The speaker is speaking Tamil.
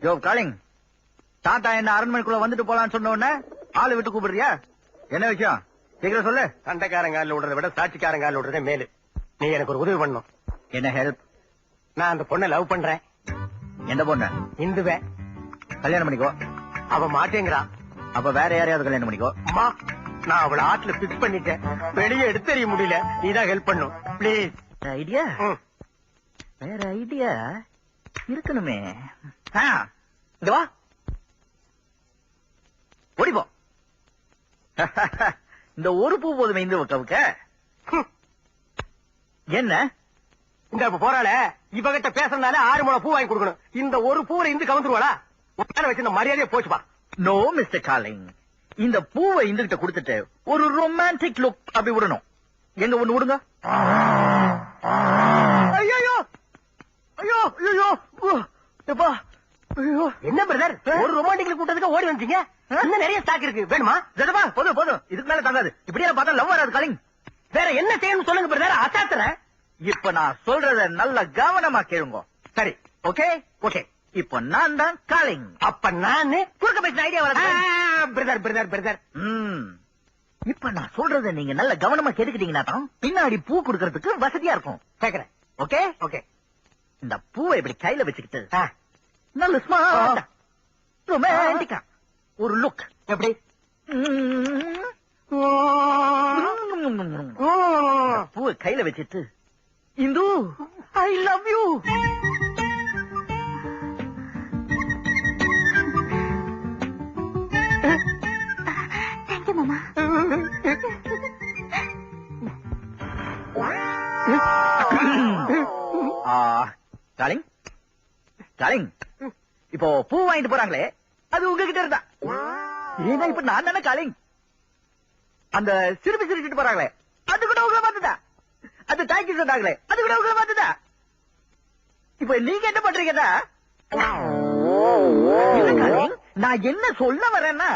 யோ காலிங், தாத்தா என்ன அரண்மனைக்குள்ள வந்துட்டு போலான்னு சொன்ன உடனே ஆளு விட்டு கூப்பிடுறியா? என்ன விஷயம் சீக்கிரம் சொல்லு. சண்டைக்காரங்கால விடுறத விட சாட்சிக்காரங்கால விடுறதே மேலு. நீ எனக்கு ஒரு உதவி பண்ணணும். என்ன ஹெல்ப்? நான் அந்த பொண்ணை லவ் பண்றேன். எந்த பொண்ணு? இந்துவே. கல்யாணம் பண்ணிக்கோ. அவ மாட்டேங்கிறா. அப்ப வேற யாரையாவது கல்யாணம் பண்ணிக்கோ. அம்மா, நான் அவளை ஆட்டுல பிக்ஸ் பண்ணிட்டேன். வெளியே எடுத்தறிய முடியல. நீதான் ஹெல்ப் பண்ணும் பிளீஸ். ஐடியா? வேற ஐடியா இருக்கணுமே. இங்க வா, ஓடிப்போ. இந்த ஒரு பூ போதுமே இந்து கவுக்க. என்ன இந்த போறாள இவகிட்ட பேசுறதுனால 6 முழம் பூ வாங்கி கொடுக்கணும். இந்த ஒரு பூவை இந்து கவுந்துருவாளா? வச்சு இந்த மரியாதையை போச்சுப்பா. நோ மிஸ்டர் காலிங், இந்த பூவை இந்துகிட்ட கொடுத்துட்டு ஒரு ரொமான்டிக் லுக் அப்படி விடணும். எங்க ஒண்ணு விடுங்க. ஐயோ ஐயோ ஐயோ எப்பா. என்ன பிரதர், ஒரு ரொமான்டிக் கூட்டத்துக்கு ஓடி வந்தீங்க? இன்னும் நிறைய ஸ்டாக் இருக்கு, வேணுமா? ஜடபா போதும் போதும், இதுக்கு மேல தாங்காது. இப்படியே பார்த்தா லவ் வராது காலிங். வேற என்ன செய்யணும் சொல்லுங்க பிரதர், அசாத்துறேன். இப்ப நான் சொல்றத நல்ல கவனமா கேளுங்க. சரி, ஓகே ஓகே. இப்ப நான் தான் காலிங். அப்ப நானு குறுக்க பேசின ஐடியா வராது. Brother brother brother. இப்ப நான் சொல்றத நீங்க நல்ல கவனமா கேட்டுக்கிட்டீங்கன்னா தான் பின்னாடி பூ கொடுக்கறதுக்கு வசதியா இருக்கும். கேக்குறேன். Okay okay. இந்த பூவை இப்படி கையில வச்சுக்கிட்டு நல்ல ஸ்மார்ட்டா ரொமான்டிக்கா ஒரு லுக். எப்படி? பூவை கையில வச்சிட்டு Hindu I love you. Thank you மாமா. டார்லிங் டார்லிங், இப்போ பூ வாங்கிட்டு போறாங்களே அது உங்ககிட்ட இருந்தா. ஏன்னா இப்ப நான் தானே காலிங். அந்த சிரிப்பு சிரிச்சிட்டு போறாங்களே அது கூட உங்களை பார்த்துதா. அது தேங்க்யூ சொன்னாங்களே அது கூட உங்களை பார்த்துதா. இப்ப நீங்க என்ன பண்றீங்கன்னா, நான் என்ன சொல்ல வரேன்னா